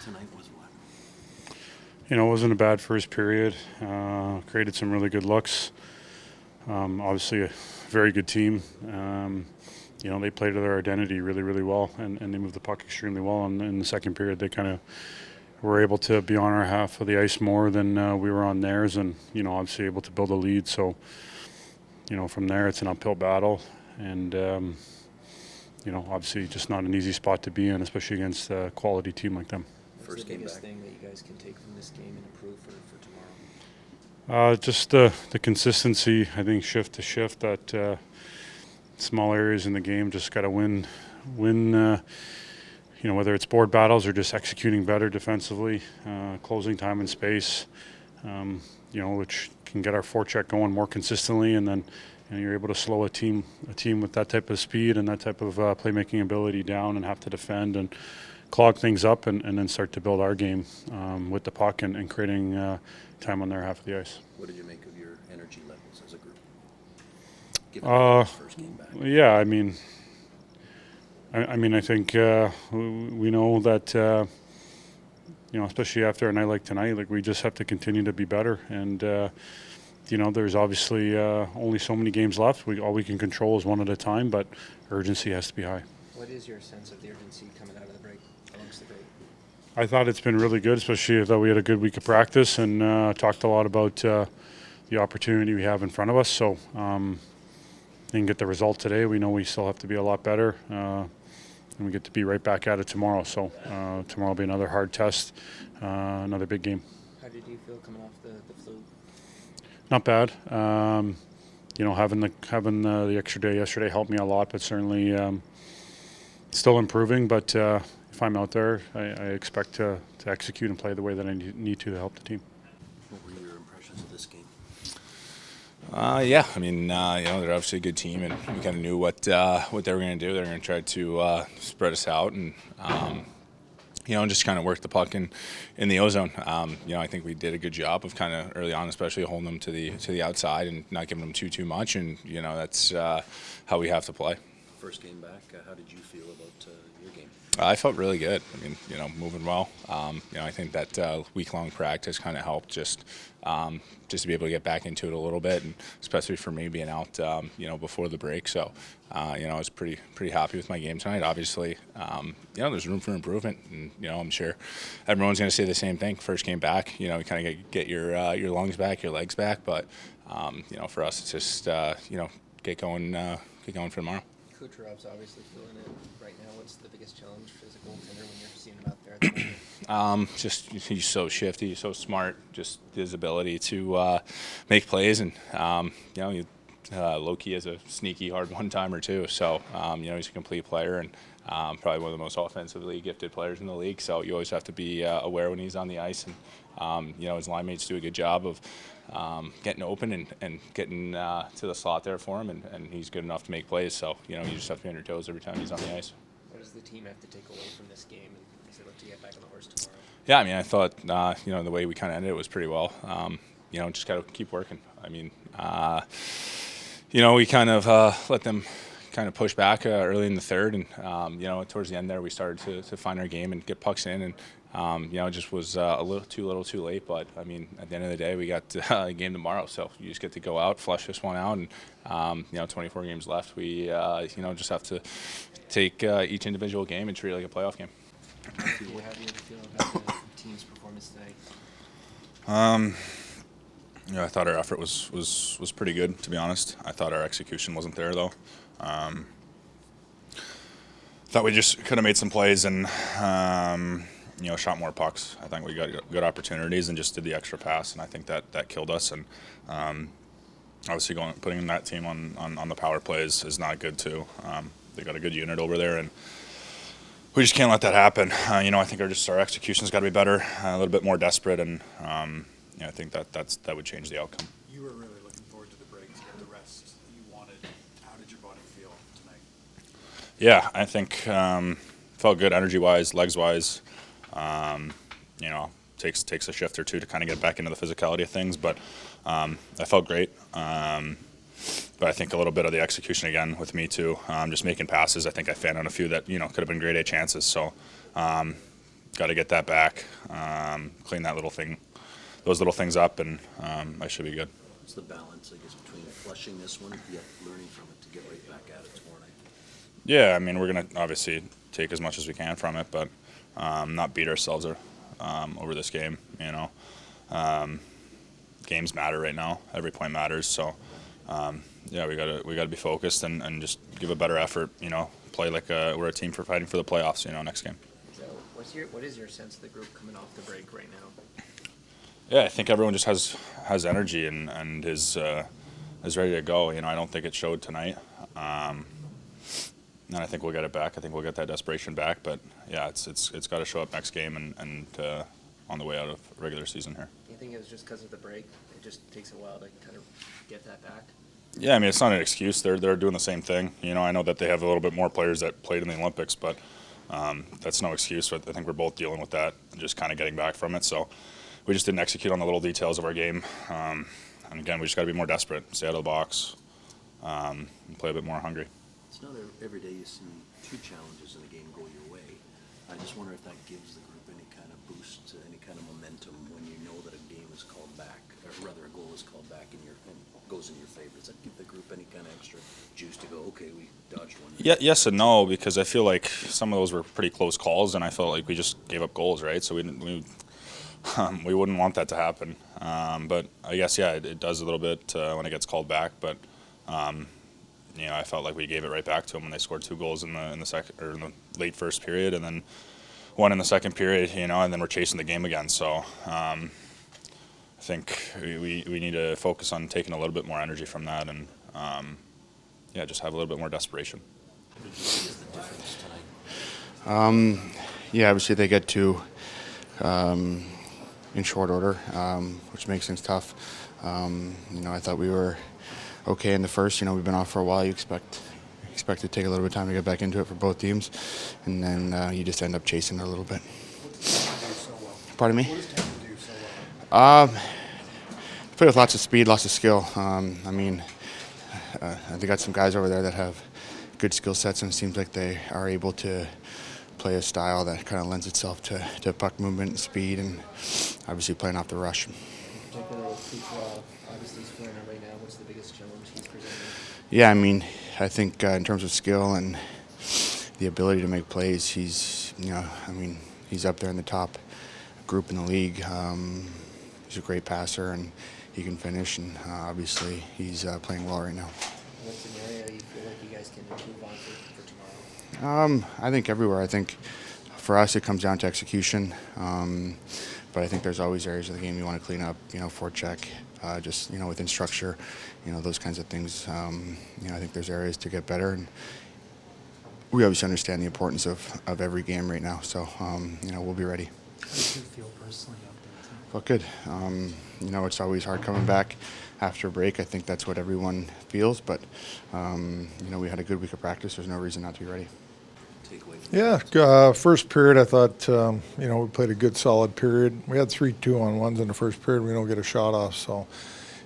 tonight was what? It wasn't a bad first period. Created some really good looks. Obviously, a very good team. They played to their identity really, really well, and they moved the puck extremely well. And in the second period, they kind of were able to be on our half of the ice more than we were on theirs, and obviously able to build a lead. So, from there, it's an uphill battle, and obviously just not an easy spot to be in, especially against a quality team like them. What's the biggest thing that you guys can take from this game and improve for tomorrow? Just the consistency, I think, shift to shift, that small areas in the game, just got to win, whether it's board battles or just executing better defensively, closing time and space, which can get our forecheck going more consistently, and then you're able to slow a team with that type of speed and that type of playmaking ability down and have to defend and clog things up and then start to build our game with the puck and creating time on their half of the ice. What did you make of your energy levels as a group? Given the first game back. Yeah, I think we know that, especially after a night like tonight, like, we just have to continue to be better. And, there's obviously only so many games left. All we can control is one at a time, but urgency has to be high. What is your sense of the urgency coming out of the break amongst the group? I thought it's been really good, especially that we had a good week of practice and talked a lot about the opportunity we have in front of us. So didn't get the result today. We know we still have to be a lot better, and we get to be right back at it tomorrow. So tomorrow will be another hard test, another big game. How did you feel coming off the flu? Not bad. Having the extra day yesterday helped me a lot, but certainly still improving. But if I'm out there, I expect to execute and play the way that I need to help the team. What were your impressions of this game? They're obviously a good team, and we kind of knew what they were going to do. They were going to try to spread us out and just kind of work the puck in the ozone. I think we did a good job of kind of early on, especially holding them to the outside and not giving them too much. And that's how we have to play. First game back, how did you feel about your game? I felt really good. Moving well. I think that week-long practice kind of helped just to be able to get back into it a little bit, and especially for me being out, before the break. So, I was pretty happy with my game tonight. Obviously, there's room for improvement, and I'm sure everyone's going to say the same thing. First game back, you kind of get your lungs back, your legs back, but for us, it's just get going for tomorrow. Coach Rob's obviously feeling it right now. What's the biggest challenge as a goaltender when you're seeing him out there at the moment? He's so shifty, he's so smart. Just his ability to make plays, and low-key is a sneaky hard one-timer too. So he's a complete player, and probably one of the most offensively gifted players in the league. So you always have to be aware when he's on the ice, and his line mates do a good job of getting open and getting to the slot there for him, and he's good enough to make plays. So you just have to be on your toes every time he's on the ice. What does the team have to take away from this game, and as they look to get back on the horse tomorrow? Yeah, I thought the way we kind of ended it was pretty well. Just got to keep working. We kind of let them kind of push back early in the third, and towards the end there we started to find our game and get pucks in, and it just was a little too late. But at the end of the day, we got a game tomorrow, so you just get to go out, flush this one out, and 24 games left. We just have to take each individual game and treat it like a playoff game. How do you feel about the team's performance today? I thought our effort was pretty good, to be honest. I thought our execution wasn't there, though. Thought we just could have made some plays and shot more pucks. I think we got good opportunities and just did the extra pass, and I think that killed us. And obviously putting that team on the power plays is not good too. They got a good unit over there, and we just can't let that happen. I think our execution's got to be better, a little bit more desperate, and I think that would change the outcome. You were really looking forward to the break to get the rest you wanted. How did your body feel tonight? Yeah, I think felt good energy-wise, legs-wise. Takes a shift or two to kind of get back into the physicality of things, but I felt great. But I think a little bit of the execution again with me too, just making passes. I think I fanned on a few that could have been grade A chances. So got got to get that back, clean those little things up, and I should be good. What's the balance, I guess, between flushing this one, yet learning from it to get right back at it tomorrow night? Yeah, I mean, we're going to obviously take as much as we can from it, but not beat ourselves over this game. You know, games matter right now. Every point matters. So, yeah, we gotta be focused and just give a better effort. You know, play like we're a team for fighting for the playoffs. You know, next game. So what is your sense of the group coming off the break right now? Yeah, I think everyone just has energy and is ready to go. You know, I don't think it showed tonight. And I think we'll get it back. I think we'll get that desperation back. But yeah, it's got to show up next game and on the way out of regular season here. Do you think it was just because of the break? It just takes a while to kind of get that back? Yeah, I mean, it's not an excuse. They're doing the same thing. You know, I know that they have a little bit more players that played in the Olympics, but that's no excuse. But I think we're both dealing with that and just kind of getting back from it. So we just didn't execute on the little details of our game. And again, we just got to be more desperate, stay out of the box, and play a bit more hungry. It's not every day you see two challenges in a game go your way. I just wonder if that gives the group any kind of boost, any kind of momentum when you know that a game is called back, or rather a goal is called back and goes in your favor. Does that give the group any kind of extra juice to go, okay, we dodged one? Yeah, yes and no, because I feel like some of those were pretty close calls, and I felt like we just gave up goals, right? So we wouldn't want that to happen. But I guess, yeah, it does a little bit when it gets called back. But you know, I felt like we gave it right back to them when they scored 2 goals in the second or in the late first period, and then 1 in the second period. You know, and then we're chasing the game again. So I think we need to focus on taking a little bit more energy from that, and yeah, just have a little bit more desperation. What did you see as the difference tonight? Yeah, obviously they get 2 in short order, which makes things tough. You know, I thought we were okay in the first. You know, we've been off for a while. You expect to take a little bit of time to get back into it for both teams, and then you just end up chasing it a little bit. What does Tampa do so well? Pardon me? What does Tampa do so well? Play with lots of speed, lots of skill. I mean, they got some guys over there that have good skill sets, and it seems like they are able to play a style that kind of lends itself to puck movement and speed, and obviously playing off the rush. In particular, obviously scoring right now, what's the biggest challenge he's presenting? Yeah, I mean, I think in terms of skill and the ability to make plays, he's up there in the top group in the league. He's a great passer, and he can finish, and obviously he's playing well right now. What's an area you feel like you guys can improve on for tomorrow? I think everywhere. I think for us it comes down to execution, but I think there's always areas of the game you want to clean up. You know, forecheck, just within structure, those kinds of things. I think there's areas to get better, and we obviously understand the importance of every game right now. So we'll be ready. How did you feel personally out there? Felt good. It's always hard coming back after a break. I think that's what everyone feels, but we had a good week of practice. There's no reason not to be ready. Yeah, first period I thought, we played a good solid period. We had 3 2-on-1s in the first period. We don't get a shot off, so,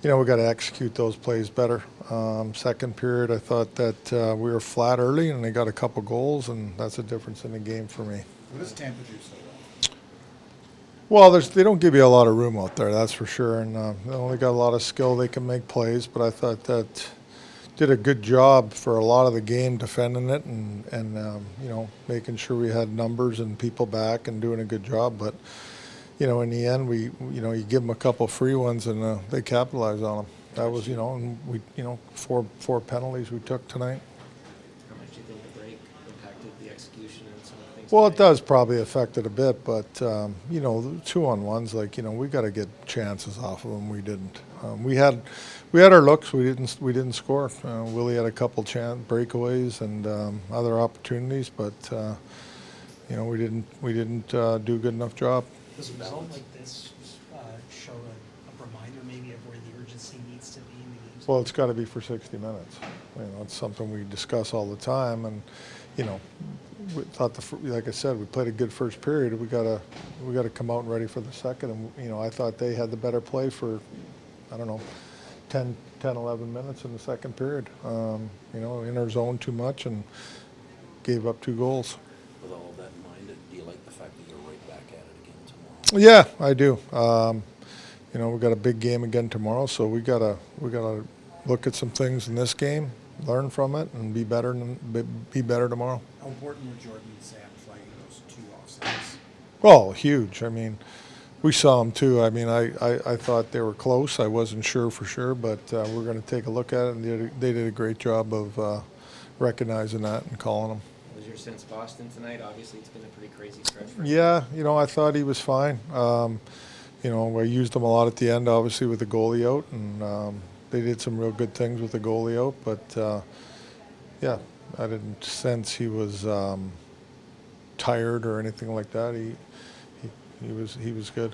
we got to execute those plays better. Second period I thought that we were flat early and they got a couple goals, and that's a difference in the game for me. What does Tampa do so well? Well, they don't give you a lot of room out there, that's for sure, and they only got a lot of skill. They can make plays, but I thought that did a good job for a lot of the game defending it and making sure we had numbers and people back and doing a good job. But in the end, you give them a couple free ones and they capitalize on them. That was and we 4 penalties we took tonight. How much do you think the break impacted the execution and some of the things? Well, it tonight? does probably affect it a bit, but the 2-on-1s, we got to get chances off of them. We didn't. We had our looks. We didn't score. Willie had a couple breakaways and other opportunities, but we didn't do a good enough job. Does a result like this show a reminder maybe of where the urgency needs to be in the games? Well, it's got to be for 60 minutes. It's something we discuss all the time, and we thought like I said, we played a good first period. We got to come out ready for the second, and I thought they had the better play for 10, 11 minutes in the second period. In our zone too much and gave up 2 goals. With all of that in mind, do you like the fact that you're right back Yeah, I do. You know, we got a big game again tomorrow, so we gotta look at some things in this game, learn from it, and be better tomorrow. How important were Jordan and Sam flagging those 2 offsides? Well, huge. I mean, we saw them too. I mean, I thought they were close. I wasn't sure for sure, but we're going to take a look at it, and they did a great job of recognizing that and calling them. What was your sense Boston tonight? Obviously, it's been a pretty crazy stretch for Yeah, you know, I thought he was fine. You know, I used him a lot at the end, obviously, with the goalie out, and they did some real good things with the goalie out. But yeah, I didn't sense he was tired or anything like that. He was good.